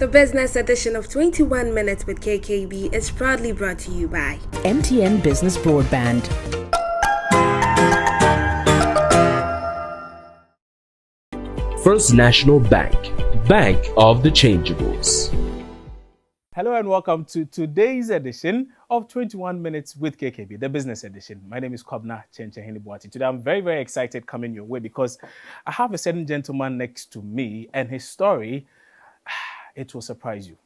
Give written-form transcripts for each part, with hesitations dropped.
The business edition of 21 Minutes with KKB is proudly brought to you by MTN Business Broadband. First National Bank, Bank of the Changeables. Hello and welcome to today's edition of 21 Minutes with KKB, the business edition. My name is Kwabna Chenchehinibuati. Today I'm very, very excited coming your way because I have a certain gentleman next to me and his story, it will surprise you.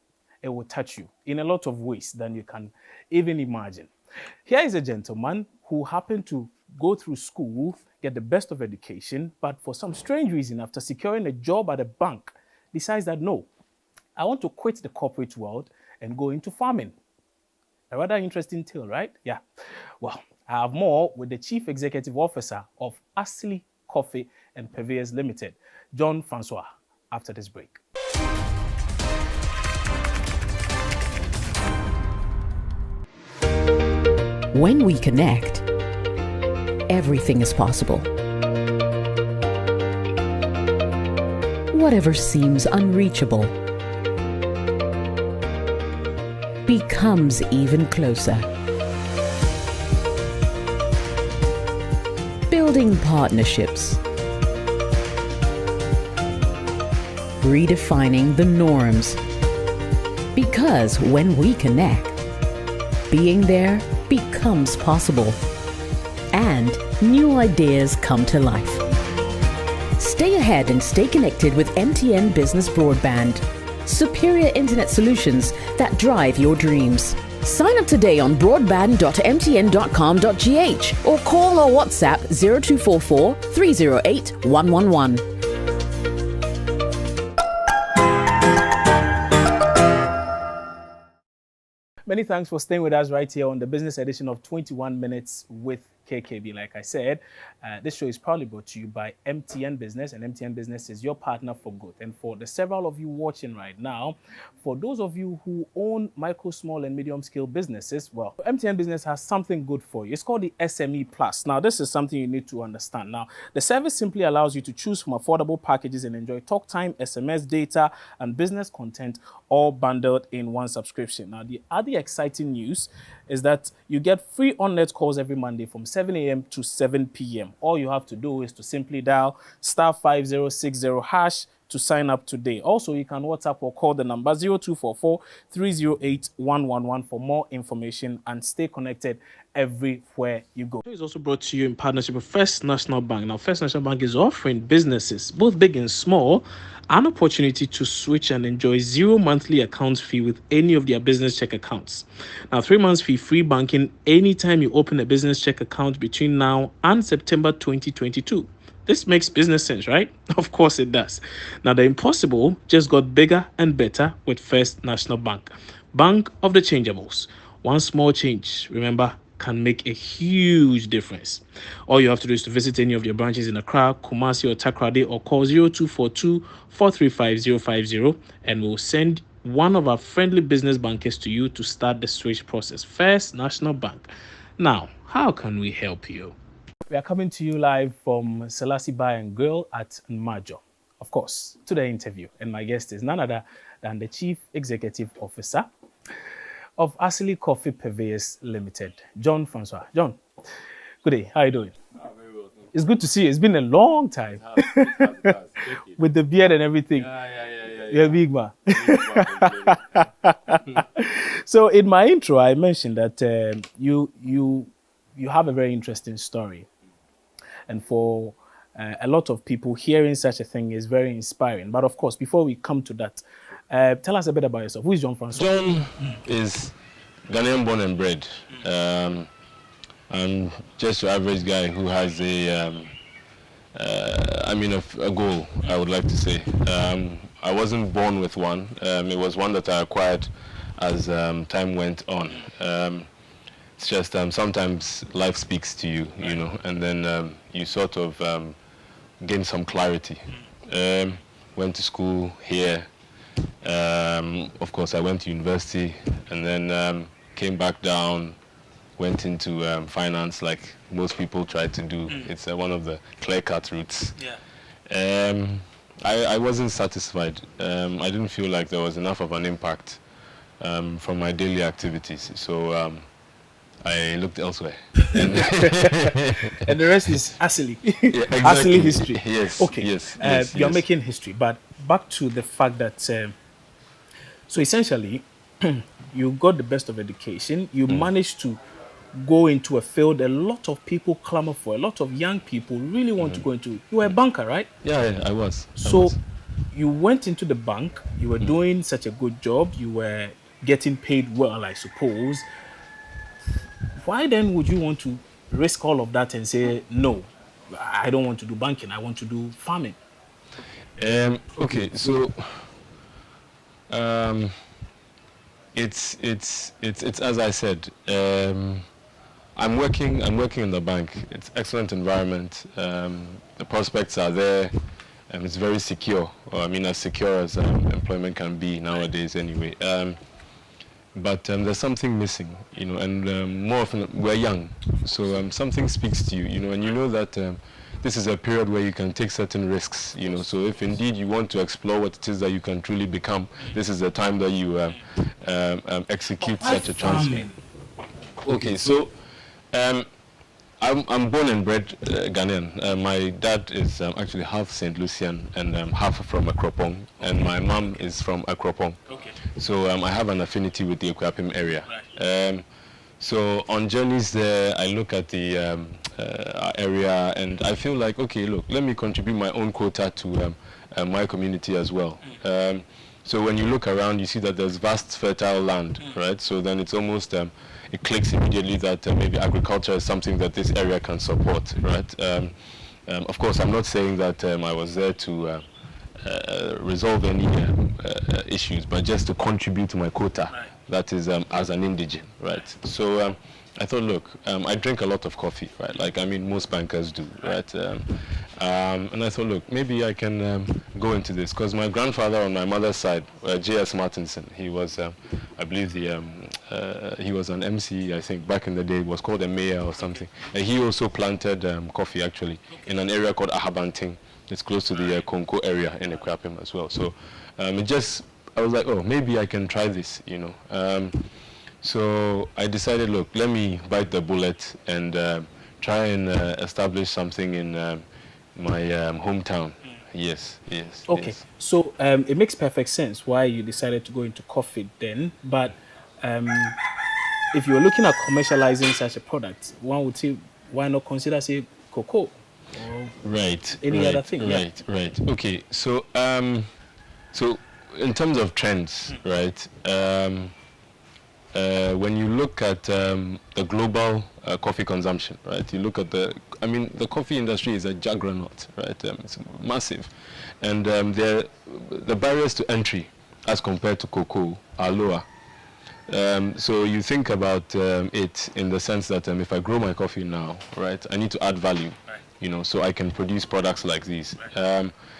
It will touch you in a lot of ways than you can even imagine. Here is a gentleman who happened to go through school, get the best of education, but for some strange reason, after securing a job at a bank, decides that no, I want to quit the corporate world and go into farming. A rather interesting tale, right? Yeah. Well, I have more with the Chief Executive Officer of Asili Coffee and Purveyors Limited, John Francois, after this break. When we connect, everything is possible. Whatever seems unreachable becomes even closer. Building partnerships. Redefining the norms. Because when we connect, being there becomes possible. And new ideas come to life. Stay ahead and stay connected with MTN Business Broadband. Superior internet solutions that drive your dreams. Sign up today on broadband.mtn.com.gh or call or WhatsApp 0244 308 111. Many thanks for staying with us right here on the business edition of 21 Minutes with KKB. Like I said, this show is proudly brought to you by MTN Business, and MTN Business is your partner for good. And for the several of you watching right now, for those of you who own micro, small, and medium scale businesses, well, MTN Business has something good for you. It's called the SME Plus. Now, this is something you need to understand. Now, the service simply allows you to choose from affordable packages and enjoy talk time, SMS data, and business content all bundled in one subscription. Now, the other exciting news is that you get free on-net calls every Monday from 7 a.m. to 7 p.m. All you have to do is to simply dial *5060# to sign up today. Also, you can WhatsApp or call the number 0244 308 111 for more information and stay connected everywhere you go. It's also brought to you in partnership with First National Bank. Now, First National Bank is offering businesses, both big and small, an opportunity to switch and enjoy zero monthly account fee with any of their business check accounts. Now, 3 months fee free banking anytime you open a business check account between now and September 2022. This makes business sense, right? Of course it does. Now, the impossible just got bigger and better with First National Bank. Bank of the Changeables. One small change, remember, can make a huge difference. All you have to do is to visit any of your branches in Accra, Kumasi, or Takoradi, or call 0242 435 050, and we'll send one of our friendly business bankers to you to start the switch process. First National Bank. Now, how can we help you? We are coming to you live from Selassie Bar and Grill at Nmajo. Of course, to the interview. And my guest is none other than the Chief Executive Officer of Asili Coffee Purveyors Limited, John Francois. John, good day. How are you doing? Very well, thank you. It's good to see you. It's been a long time. It has. Thank you. With the beard and everything. Yeah. You're a big man. So in my intro, I mentioned that you have a very interesting story. And for a lot of people, hearing such a thing is very inspiring. But of course, before we come to that, tell us a bit about yourself. Who is John Francois? John is Ghanaian born and bred. I'm just your average guy who has a goal, I would like to say. I wasn't born with one. It was one that I acquired as time went on. It's just sometimes life speaks to you, you know, and then you sort of gain some clarity. Went to school here. Of course, I went to university and then came back down, went into finance like most people try to do. It's one of the clear-cut routes. Yeah. I wasn't satisfied. I didn't feel like there was enough of an impact from my daily activities. So I looked elsewhere. And the rest is Asili. Yeah, exactly. Asili history. Yes. Okay. Yes. You're making history, but back to the fact that so essentially you got the best of education. You managed to go into a field a lot of people clamor for. A lot of young people really want to go into. You were a banker, right? Yeah, I was. So you went into the bank. You were doing such a good job. You were getting paid well, I suppose. Why then would you want to risk all of that and say, no, I don't want to do banking, I want to do farming? Okay, so it's as I said. I'm working in the bank. It's excellent environment. The prospects are there, and it's very secure. Or, I mean, as secure as employment can be nowadays, anyway. But there's something missing, and more often we're young, so something speaks to you, and you know that this is a period where you can take certain risks, So if indeed you want to explore what it is that you can truly become, this is the time that you execute such a transfer. Okay, so I'm born and bred Ghanaian. My dad is actually half St. Lucian and half from Akuapem, and my mom is from Akuapem. Okay. So I have an affinity with the Akuapem area. So on journeys there, I look at the area and I feel like, okay, look, let me contribute my own quota to my community as well. So when you look around, you see that there's vast fertile land, right? So then it's almost, it clicks immediately that maybe agriculture is something that this area can support, right? Of course, I'm not saying that I was there to resolve any issues, but just to contribute to my quota, that is as an indigene, right? So I thought, look, I drink a lot of coffee, right? Like, I mean, most bankers do, right? And I thought, look, maybe I can go into this, because my grandfather on my mother's side, J.S. Martinson, he was, I believe, he was an MC, I think, back in the day. It was called a mayor or something. And he also planted coffee, actually, in an area called Ahabanting. It's close to the Konko area in Akuapem as well. So I was like, oh, maybe I can try this, So I decided, look, let me bite the bullet and try and establish something in my hometown. Yes. Okay, yes. So it makes perfect sense why you decided to go into coffee then, but if you're looking at commercializing such a product, one would say, why not consider, say, cocoa? Or any other thing? Right. Okay, so so in terms of trends, right? When you look at the global coffee consumption, right? You look at the coffee industry is a juggernaut, right? It's massive, and the barriers to entry as compared to cocoa are lower. So you think about it in the sense that if I grow my coffee now, right, I need to add value, so I can produce products like these.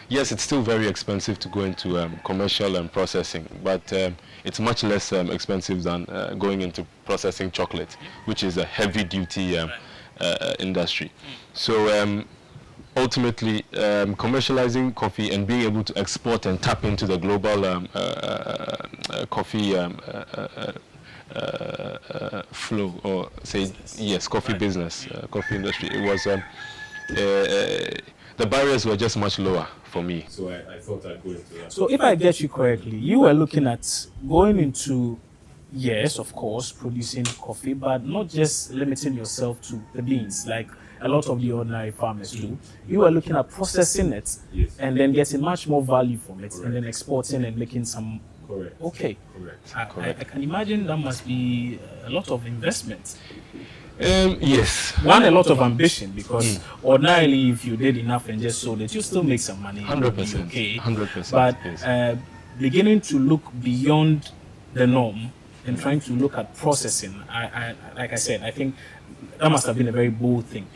Yes, it's still very expensive to go into commercial and processing, but it's much less expensive than going into processing chocolate, which is a heavy-duty industry. So ultimately, commercializing coffee and being able to export and tap into the global coffee flow, or say, yes, coffee business, coffee industry, it was, the barriers were just much lower for me. So I thought I'd go into that. So if I get you correctly, you were looking at going into, yes, of course, producing coffee, but not just limiting yourself to the beans, like a lot of the ordinary farmers do. You were looking at processing it, yes, and then getting much more value from it, and then exporting and making some. Correct. Okay. Correct. I can imagine that must be a lot of investment. Yes. A lot of ambition, because ordinarily, if you did enough and just sold it, you still make some money. 100%. Okay. 100%. But yes. Beginning to look beyond the norm and trying to look at processing, like I said, I think that must have been a very bold thing.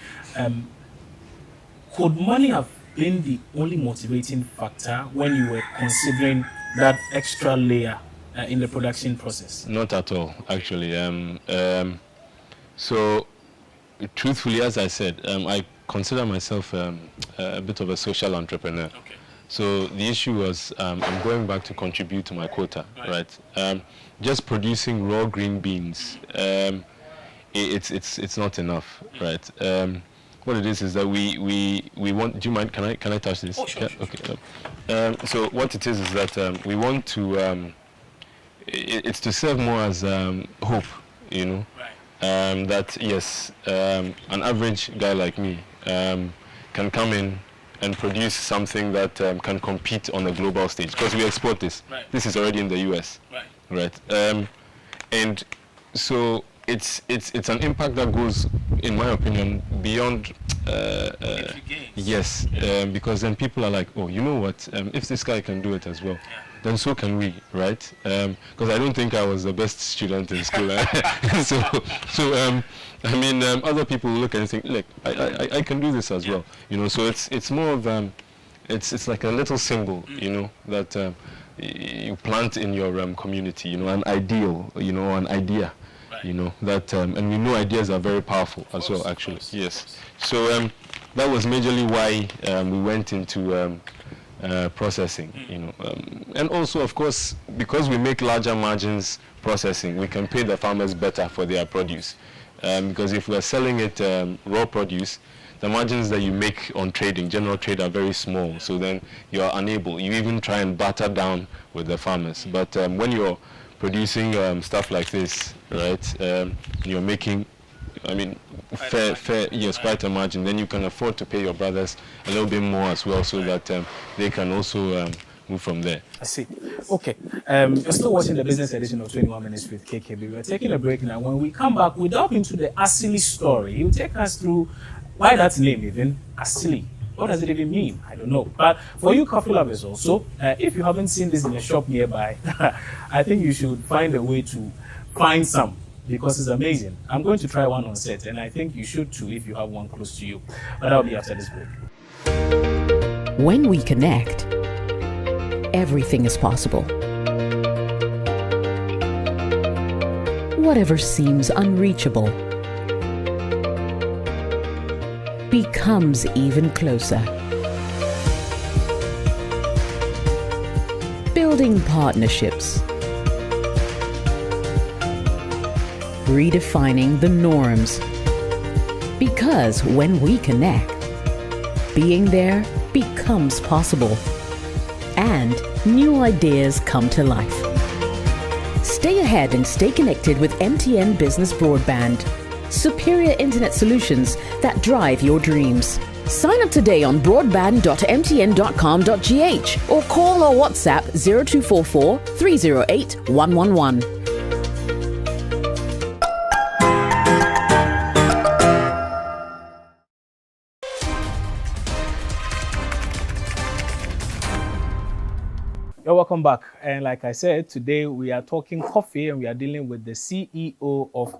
Could money have been the only motivating factor when you were considering that extra layer in the production process? Not at all, actually. So, truthfully, as I said, I consider myself a bit of a social entrepreneur. Okay. So the issue was I'm going back to contribute to my quota, right? Just producing raw green beans, it's not enough, right? What it is that we want. Do you mind? Can I touch this? Oh, sure. Yeah? Okay. So what it is that we want to. It's to serve more as hope, you know. Right. That yes, an average guy like me can come in and produce something that can compete on a global stage, because we export this. Right. This is already in the US. Right. Right. And so it's an impact that goes, in my opinion, beyond. Yes, because then people are like, oh, you know what? If this guy can do it as well, then so can we, right? Because I don't think I was the best student in school. I mean, other people look and think, look, I can do this as well, you know. So it's more of it's like a little symbol, you know, that you plant in your community, you know, an ideal, you know, an idea. You know that, and we know ideas are very powerful as well. Actually, yes. So that was majorly why we went into processing. You know, and also, of course, because we make larger margins processing, we can pay the farmers better for their produce. Because if we're selling it raw produce, the margins that you make on trading, general trade, are very small. So then you are unable. You even try and barter down with the farmers. But when you're producing stuff like this, right? You're making, I mean, fair, yes, quite a margin. Then you can afford to pay your brothers a little bit more as well, so that they can also move from there. I see. Okay. You're still watching the business edition of 21 Minutes with KKB. We're taking a break now. When we come back, we delve into the Asili story. He'll take us through why that name even, Asili. What does it even mean? I don't know. But for you coffee lovers also, if you haven't seen this in a shop nearby, I think you should find a way to find some, because it's amazing. I'm going to try one on set, and I think you should too if you have one close to you. But that'll be after this break. When we connect, everything is possible. Whatever seems unreachable becomes even closer. Building partnerships. Redefining the norms. Because when we connect, being there becomes possible. And new ideas come to life. Stay ahead and stay connected with MTN Business Broadband. Superior internet solutions that drive your dreams. Sign up today on broadband.mtn.com.gh or call or WhatsApp 0244 308 111. You're welcome back. And like I said, today we are talking coffee, and we are dealing with the CEO of,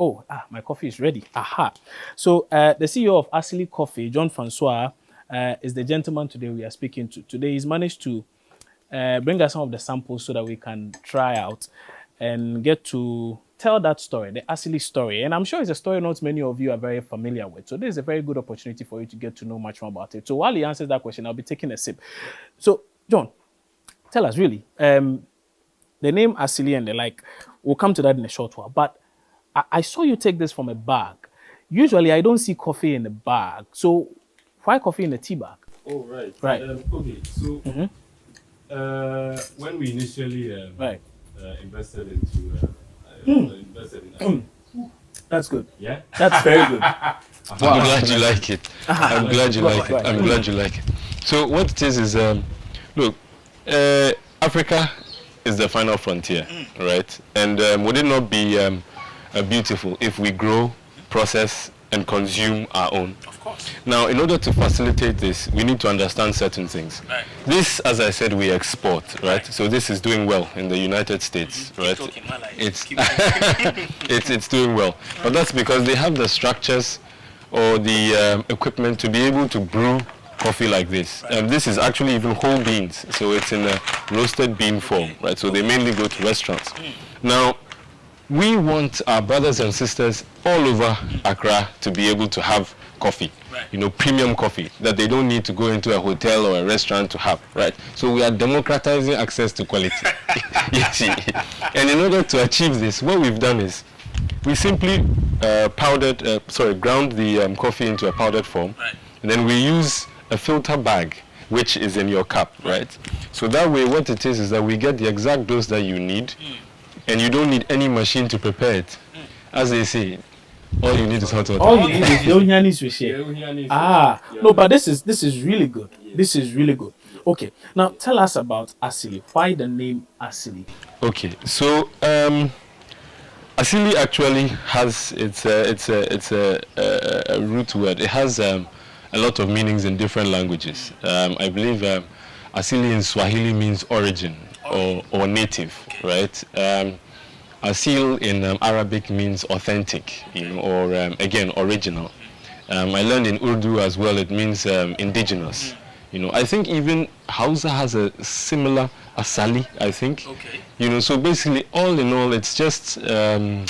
my coffee is ready. Aha. So the CEO of Asili Coffee, John Francois, is the gentleman today we are speaking to. Today he's managed to bring us some of the samples so that we can try out and get to tell that story, the Asili story. And I'm sure it's a story not many of you are very familiar with. So this is a very good opportunity for you to get to know much more about it. So while he answers that question, I'll be taking a sip. So, John, tell us, really, the name Asili and the like, we'll come to that in a short while, but I saw you take this from a bag. Usually, I don't see coffee in a bag. So, why coffee in a tea bag? Oh, right. Right. Okay, so when we initially invested into That's good. Yeah? That's very good. I'm glad you like it. I'm glad you like it. I'm glad you like it. So what it is look, Africa is the final frontier, right? And would it not be beautiful if we grow, process, and consume our own? Of course. Now, in order to facilitate this, we need to understand certain things. Right. This, as I said, we export, right? So this is doing well in the United States, right? It's doing well. But that's because they have the structures or the equipment to be able to brew coffee like this. This is actually even whole beans, so it's in a roasted bean form, right? So they mainly go to restaurants. Now, we want our brothers and sisters all over Accra to be able to have coffee, premium coffee that they don't need to go into a hotel or a restaurant to have, right? So we are democratizing access to quality. You see, and in order to achieve this, what we've done is we simply ground the coffee into a powdered form, and then we use a filter bag, which is in your cup, right? So that way, what it is that we get the exact dose that you need, and you don't need any machine to prepare it. As they say, all you need is hot water. All you need is Yohani Swishe. No, but this is really good. This is really good. Okay, now tell us about Asili. Why the name Asili? Okay, so Asili actually has it's a root word. It has a lot of meanings in different languages. I believe Asili in Swahili means origin or native, right? Asil in Arabic means authentic, or again original. I learned in Urdu as well. It means indigenous. I think even Hausa has a similar Asali, I think. Okay. So basically, all in all, it's just a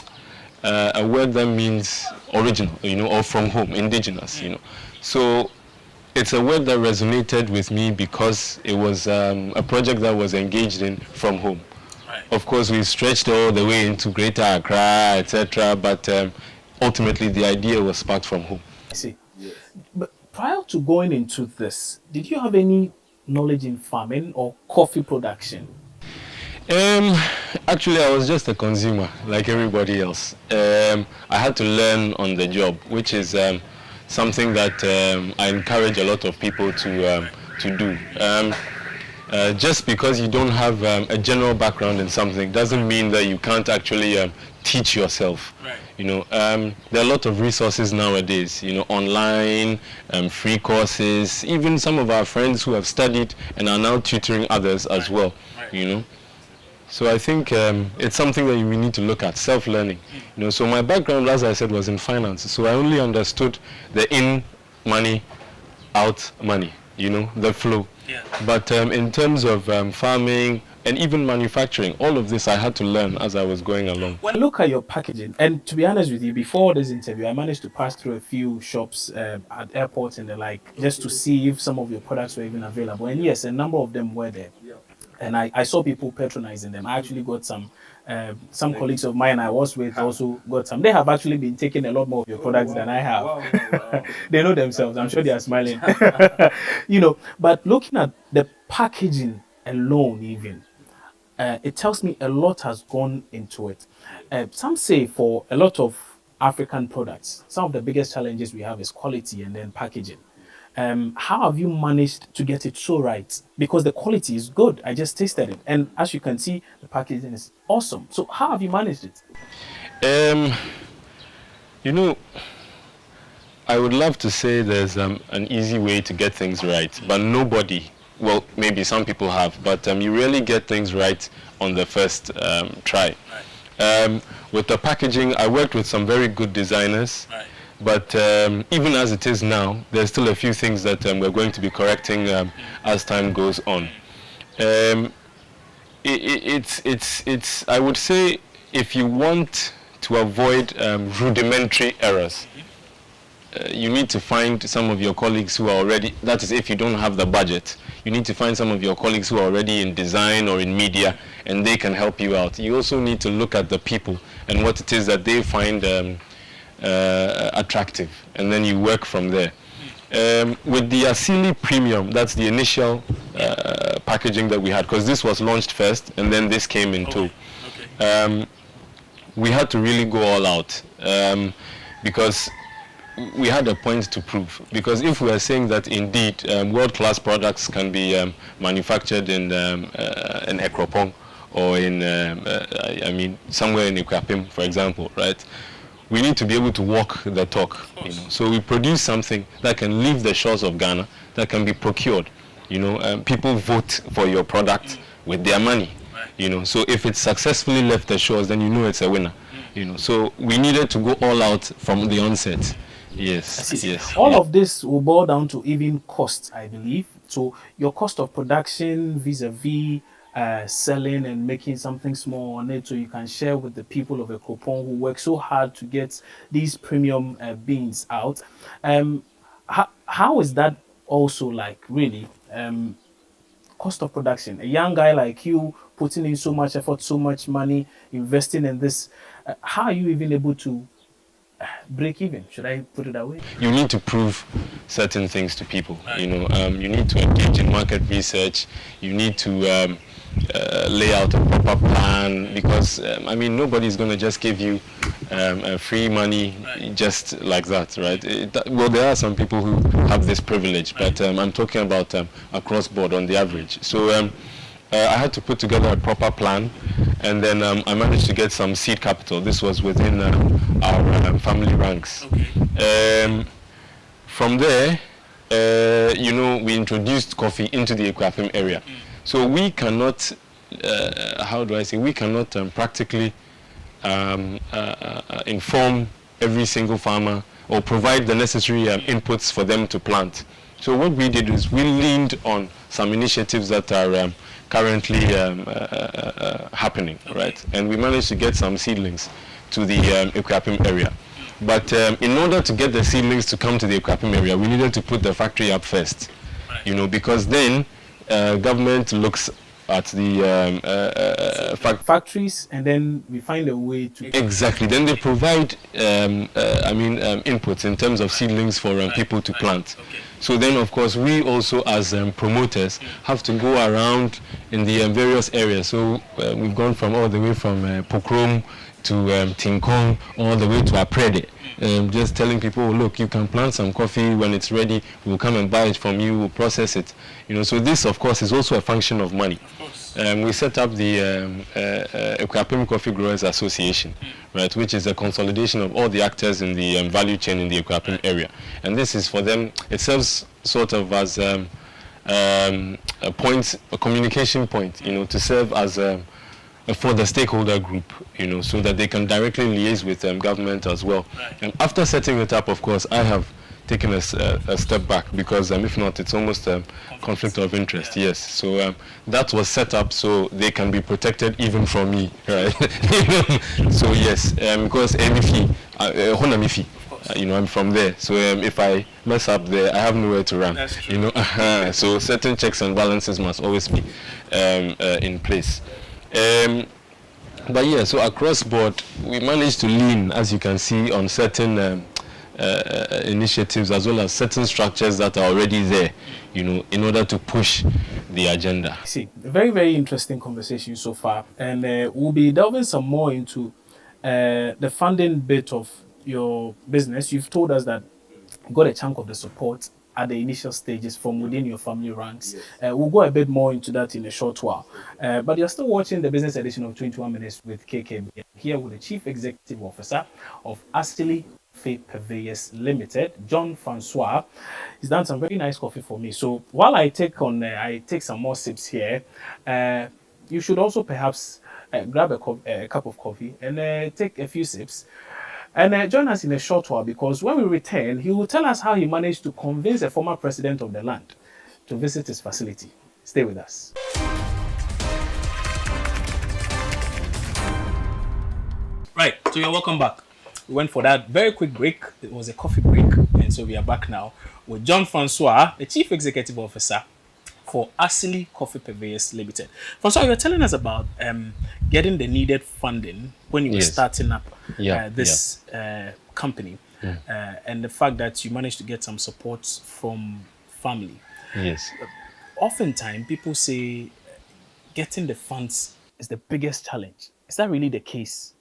word that means original, or from home, indigenous, So it's a word that resonated with me because it was a project that was engaged in from home. Of course, we stretched all the way into Greater Accra, etc. But ultimately, the idea was sparked from home. I see. Yes. But prior to going into this, did you have any knowledge in farming or coffee production? Actually, I was just a consumer, like everybody else. I had to learn on the job, which is something that I encourage a lot of people to do. Just because you don't have a general background in something doesn't mean that you can't actually teach yourself. Right. There are a lot of resources nowadays, online, free courses, even some of our friends who have studied and are now tutoring others as well, So I think it's something that we need to look at, self-learning. So my background, as I said, was in finance. So I only understood the in money, out money, the flow. Yeah. But in terms of farming and even manufacturing, all of this I had to learn as I was going along. When I look at your packaging, and to be honest with you, before this interview, I managed to pass through a few shops at airports and the like, just to see if some of your products were even available. And yes, a number of them were there. Yeah. And I saw people patronizing them. I actually got some colleagues of mine I was with also got some. They have actually been taking a lot more of your products than I have. Wow. They know themselves. I'm sure they are smiling. But looking at the packaging alone even, it tells me a lot has gone into it. Some say for a lot of African products, some of the biggest challenges we have is quality and then packaging. How have you managed to get it so right? Because the quality is good. I just tasted it. And as you can see, the packaging is awesome. So how have you managed it? I would love to say there's an easy way to get things right, but nobody, well, maybe some people have, but you really get things right on the first try. Right. With the packaging, I worked with some very good designers. Right. But even as it is now, there's still a few things that we're going to be correcting as time goes on. It's I would say, if you want to avoid rudimentary errors, you need to find some of your colleagues who are already, that is if you don't have the budget, you need to find some of your colleagues who are already in design or in media, and they can help you out. You also need to look at the people and what it is that they find attractive, and then you work from there. With the Asili Premium, that's the initial packaging that we had, because this was launched first and then this came in too. Okay. We had to really go all out because we had a point to prove. Because if we are saying that indeed world-class products can be manufactured in Akuapem or in somewhere in Akuapem, for example, right? We need to be able to walk the talk. So we produce something that can leave the shores of Ghana, that can be procured. People vote for your product with their money. So if it's successfully left the shores, then it's a winner. So we needed to go all out from the onset. Yes. Yes. All of this will boil down to even cost, I believe. So your cost of production vis-a-vis selling and making something small on it so you can share with the people of Akuapem who work so hard to get these premium beans out. How is that also like really cost of production? A young guy like you putting in so much effort, so much money, investing in this, how are you even able to break even? Should I put it that way? You need to prove certain things to people. You know, you need to engage in market research. You need to lay out a proper plan, because I mean, nobody's going to just give you free money just like that, right? Well, there are some people who have this privilege, but I'm talking about across board on the average. So I had to put together a proper plan, and then I managed to get some seed capital. This was within our family ranks. From there, you know, we introduced coffee into the Akuapem area. So we cannot, how do I say, we cannot practically inform every single farmer or provide the necessary inputs for them to plant. So what we did is we leaned on some initiatives that are currently happening, right? And we managed to get some seedlings to the Akuapem area. But in order to get the seedlings to come to the Akuapem area, we needed to put the factory up first, you know, because then government looks at the factories, and then we find a way to exactly. Then they provide, inputs in terms of seedlings for people to plant. So then, of course, we also as promoters have to go around in the various areas. So we've gone from all the way from Pokrom to Tinkong, all the way to Aprede. Just telling people, oh, look, you can plant some coffee. When it's ready, we'll come and buy it from you, we'll process it. You know, so this, of course, is also a function of money. We set up the Akuapem Coffee Growers Association, right, which is a consolidation of all the actors in the value chain in the Akuapem area. And this is for them, it serves sort of as a communication point, you know, to serve as for the stakeholder group, you know, so that they can directly liaise with government as well. And after setting it up, of course, I have taken a step back, because if not, it's almost a conflict of interest. Yes, so that was set up so they can be protected even from me, right? So yes, because you know, I'm from there, so if I mess up there, I have nowhere to run. You know, so certain checks and balances must always be in place. But yeah, so across board, we managed to lean, as you can see, on certain initiatives, as well as certain structures that are already there, you know, in order to push the agenda. See, very, very interesting conversation so far, and we'll be delving some more into the funding bit of your business. You've told us that you got a chunk of the support at the initial stages from within your family ranks. We'll go a bit more into that in a short while. But you're still watching the business edition of 21 Minutes with KKB, here with the Chief Executive Officer of Asili Purveyors Limited, John Francois. He's done some very nice coffee for me. So while I take some more sips here, you should also perhaps grab a cup of coffee and take a few sips. And join us in a short while, because when we return, he will tell us how he managed to convince a former president of the land to visit his facility. Stay with us. Right, so you're welcome back. We went for that very quick break. It was a coffee break, and so we are back now with John Francois, the Chief Executive Officer for Asili Coffee Purveyors Limited. Francois, you were telling us about getting the needed funding when you were starting up this company, and the fact that you managed to get some support from family. Yes. Oftentimes, people say getting the funds is the biggest challenge. Is that really the case?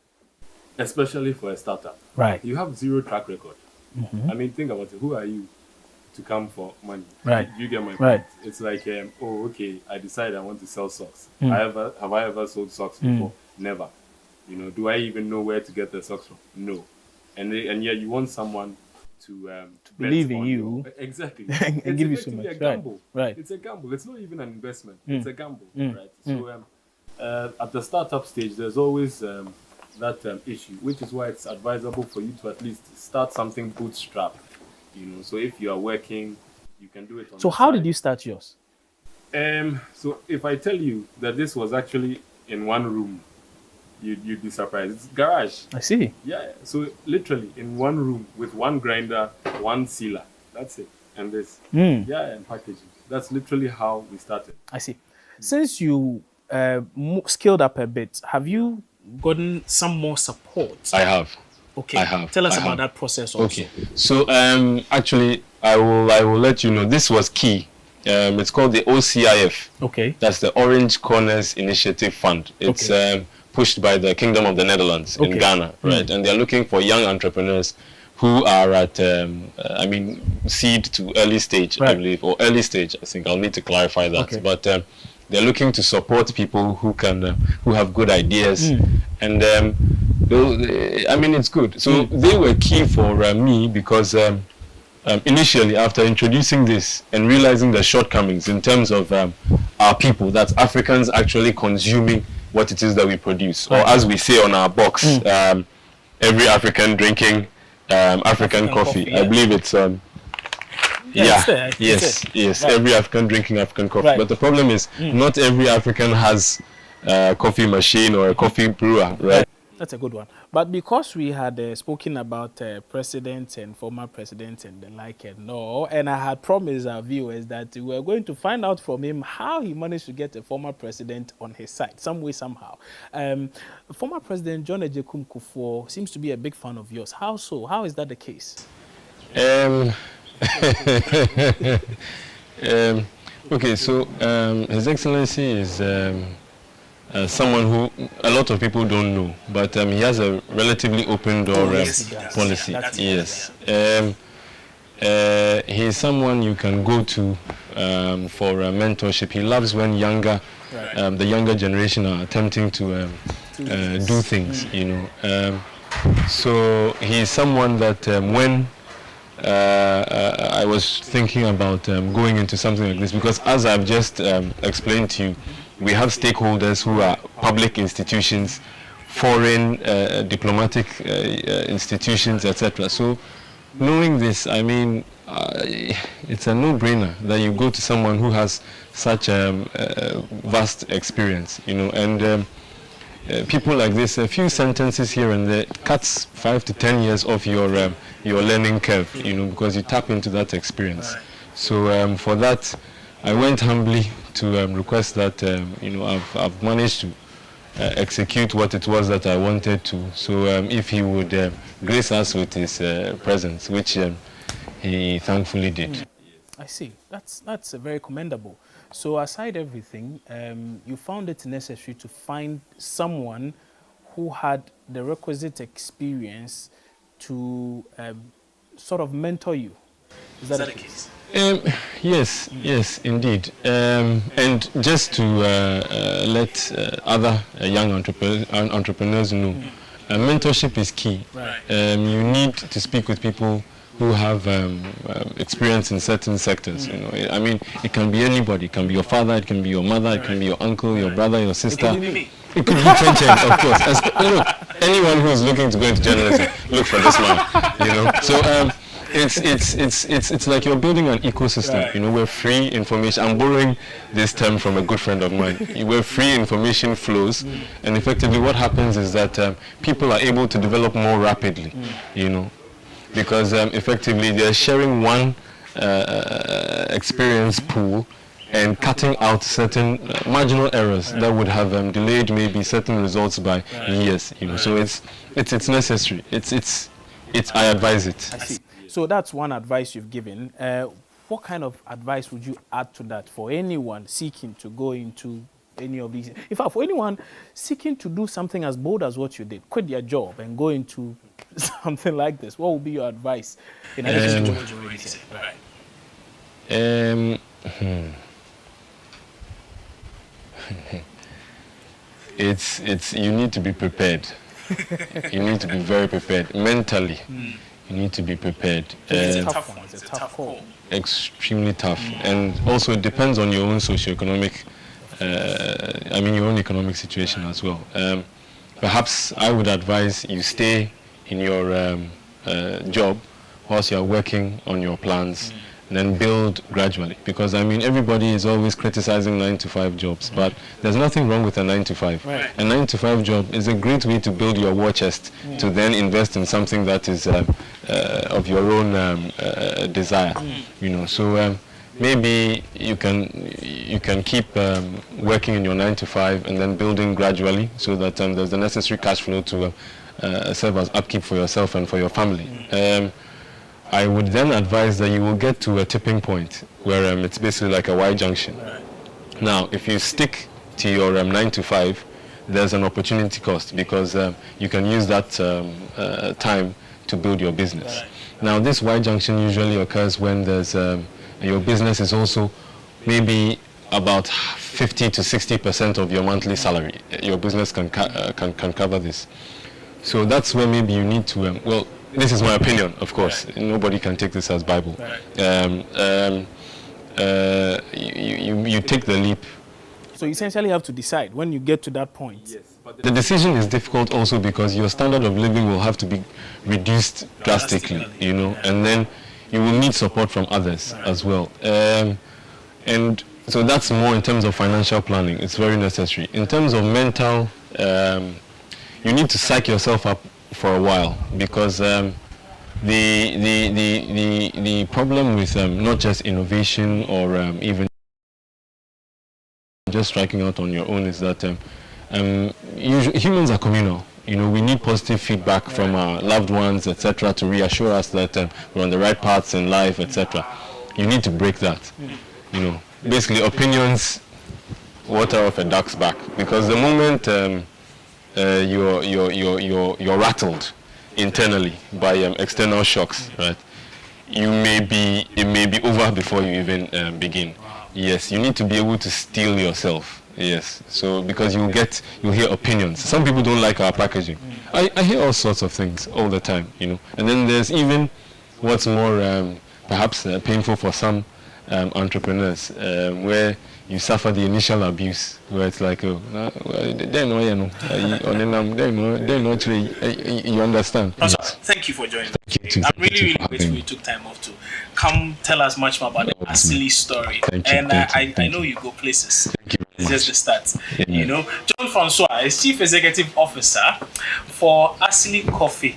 Especially for a startup. Right. You have zero track record. I mean, think about it. Who are you to come for money? Right. You get my point. Right. It's like, okay, I decide I want to sell socks. Have I ever sold socks before? Never. You know, do I even know where to get the socks from? No. And yet you want someone to believe in you. Exactly. and give you so much. A gamble. Right. It's a gamble. It's not even an investment. It's a gamble. Right. So at the startup stage, there's always that issue, which is why it's advisable for you to at least start something bootstrap. You know, so if you are working, you can do it on So the how side. did you start yours? So if I tell you that this was actually in one room, you'd be surprised. It's garage. I see. Yeah. So literally in one room with one grinder, one sealer. That's it. And this. Yeah, and packaging. That's literally how we started. I see. Since you scaled up a bit, have you gotten some more support? I have. Okay. I have. Tell us I about have. that process also. Okay. So actually, I will let you know. This was key. It's called the OCIF. Okay. That's the Orange Corners Initiative Fund. It's pushed by the Kingdom of the Netherlands in Ghana, right? And they're looking for young entrepreneurs who are at, seed to early stage, I believe, or early stage. I think I'll need to clarify that. Okay. But they're looking to support people who can, who have good ideas, and it's good. So they were key for me because initially, after introducing this and realizing the shortcomings in terms of our people, that's Africans actually consuming what it is that we produce, or as we say on our box, every African drinking African coffee. I believe it's yes, every African drinking African coffee. But the problem is, not every African has a coffee machine or a coffee brewer, right? That's a good one. But because we had spoken about presidents and former presidents and the like and all, and I had promised our viewers that we were going to find out from him how he managed to get a former president on his side, some way, somehow. Former President John Agyekum Kufuor seems to be a big fan of yours. How so? How is that the case? Okay, so His Excellency is someone who a lot of people don't know, but he has a relatively open door policy. Yes. He is someone you can go to for mentorship. He loves when the younger generation are attempting to do things, so he is someone that when I was thinking about going into something like this, because as I've just explained to you, we have stakeholders who are public institutions, foreign diplomatic institutions, etc. So knowing this, it's a no-brainer that you go to someone who has such vast experience, and people like this, a few sentences here and there cuts 5 to 10 years off your learning curve, because you tap into that experience. So for that, I went humbly to request that I've managed to execute what it was that I wanted to. So if he would grace us with his presence, which he thankfully did. I see. That's very commendable. So aside everything, you found it necessary to find someone who had the requisite experience to sort of mentor you. Is that the case? Yes, indeed. And just to let other young entrepreneurs know, mentorship is key. Right. You need to speak with people who have experience in certain sectors. It can be anybody. It can be your father, it can be your mother, it can be your uncle, your brother, your sister. It could be Chen, of course. Look, anyone who is looking to go into journalism, look for this man. So it's like you're building an ecosystem. Where free information. I'm borrowing this term from a good friend of mine. Where free information flows, and effectively what happens is that people are able to develop more rapidly. Because effectively they're sharing one experience pool and cutting out certain marginal errors that would have delayed maybe certain results by years. So it's necessary. It's I advise it. I see. So that's one advice you've given. What kind of advice would you add to that for anyone seeking to go into any of these? In fact, for anyone seeking to do something as bold as what you did, quit your job and go into something like this, what would be your advice in addition to what you already said? It's you need to be prepared. You need to be very prepared mentally. You need to be prepared. It's a tough one. It's a tough call. Extremely tough, and also it depends on your own socioeconomic. Your own economic situation as well. Perhaps I would advise you stay in your job whilst you are working on your plans, and then build gradually. Because I mean, everybody is always criticizing 9-to-5 jobs, but there's nothing wrong with a 9-to-5. Right. A 9-to-5 job is a great way to build your war chest, to then invest in something that is of your own desire. You know, so maybe you can keep working in your 9-to-5 and then building gradually, so that there's the necessary cash flow to serve as upkeep for yourself and for your family. I would then advise that you will get to a tipping point where it's basically like a Y junction. Now, if you stick to your 9-to-5, there's an opportunity cost, because you can use that time to build your business. Now, this Y junction usually occurs when there's your business is also maybe about 50 to 60% of your monthly salary. Your business can cover this. So that's where maybe you need to well, this is my opinion, of course. Nobody can take this as Bible. You take the leap. So you essentially have to decide when you get to that point. Yes, but The decision is difficult also because your standard of living will have to be reduced drastically, you know, and then you will need support from others as well. And so that's more in terms of financial planning. It's very necessary. In terms of mental, you need to psych yourself up for a while, because the problem with not just innovation or even just striking out on your own is that usually humans are communal. You know, we need positive feedback from our loved ones, etc., to reassure us that we're on the right paths in life, etc. You need to break that. You know, basically opinions water off a duck's back, because the moment you're rattled internally by external shocks, right? It may be over before you even begin. Yes, you need to be able to steel yourself. Yes, so because you'll hear opinions. Some people don't like our packaging. I hear all sorts of things all the time, you know. And then there's even what's more perhaps painful for some entrepreneurs, where you suffer the initial abuse, where it's like, oh, you understand. Francois, thank you for joining. I'm really grateful you took time off to come tell us much more about the Asili story. I know you go places. It's just the start. You know, John Francois is Chief Executive Officer for Asili Coffee.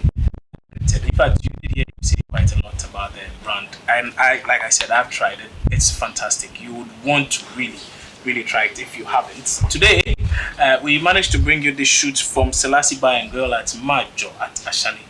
In fact, you did hear you say quite a lot about the brand, and like I said, I've tried it. It's fantastic. You would want to really try it if you haven't. Today, we managed to bring you this shoot from Selassie Bar and Grill at Majo at Asili.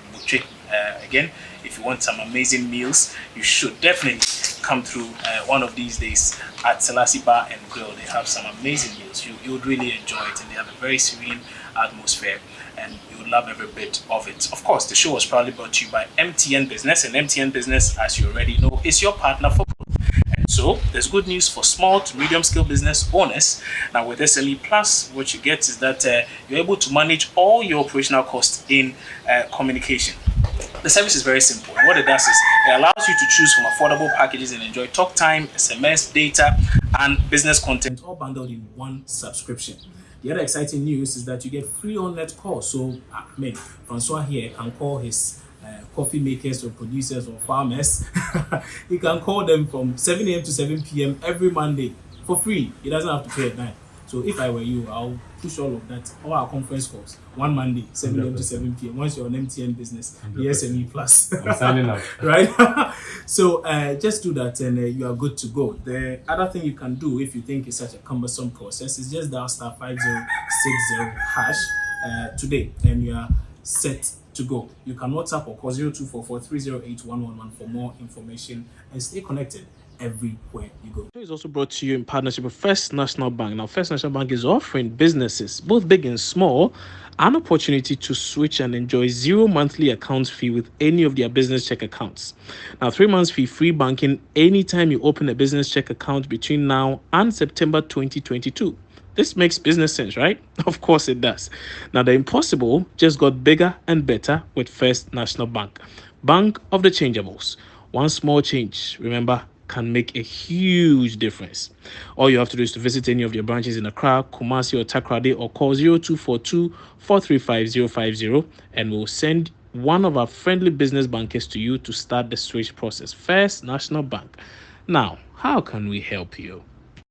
Again, if you want some amazing meals, you should definitely come through one of these days at Selassie Bar and Grill. They have some amazing meals. You would really enjoy it, and they have a very serene atmosphere, and you would love every bit of it. Of course, the show was proudly brought to you by MTN Business, and MTN Business, as you already know, is your partner for growth. And so there's good news for small to medium scale business owners. Now with SME Plus, what you get is that you're able to manage all your operational costs in communication. The service is very simple. And what it does is it allows you to choose from affordable packages and enjoy talk time, SMS, data, and business content all bundled in one subscription. The other exciting news is that you get free on-net calls. So, Francois here can call his coffee makers or producers or farmers. He can call them from 7 a.m. to 7 p.m. every Monday for free. He doesn't have to pay at night. So if I were you, I'll push all of that, all our conference calls, one Monday, 7 a.m. to 7 p.m. Once you're on MTN Business, the SME Plus. I'm signing up. Right? So just do that and you are good to go. The other thing you can do if you think it's such a cumbersome process is just dial *5060# today and you are set to go. You can WhatsApp or call 0244-308-111 for more information and stay connected everywhere you go. It's also brought to you in partnership with First National Bank. Now, First National Bank is offering businesses, both big and small, an opportunity to switch and enjoy 0 monthly account fee with any of their business check accounts. Now, 3 months fee free banking anytime you open a business check account between now and September 2022. This makes business sense, right? Of course it does. Now, the impossible just got bigger and better with First National Bank. Bank of the Changeables. One small change, remember, can make a huge difference. All you have to do is to visit any of your branches in Accra, Kumasi, or Takoradi, or call 0242-435-050, and we'll send one of our friendly business bankers to you to start the switch process. First National Bank. Now, how can we help you?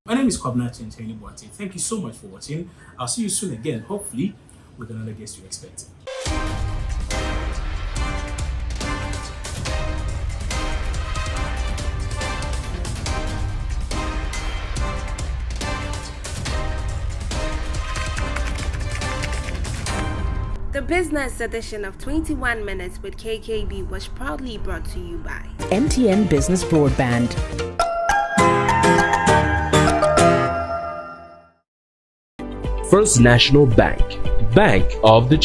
My name is Kwabna Chencheni Boate. Thank you so much for watching. I'll see you soon again, hopefully with another guest you expect. The business edition of 21 Minutes with KKB was proudly brought to you by MTN Business Broadband. First National Bank, Bank of the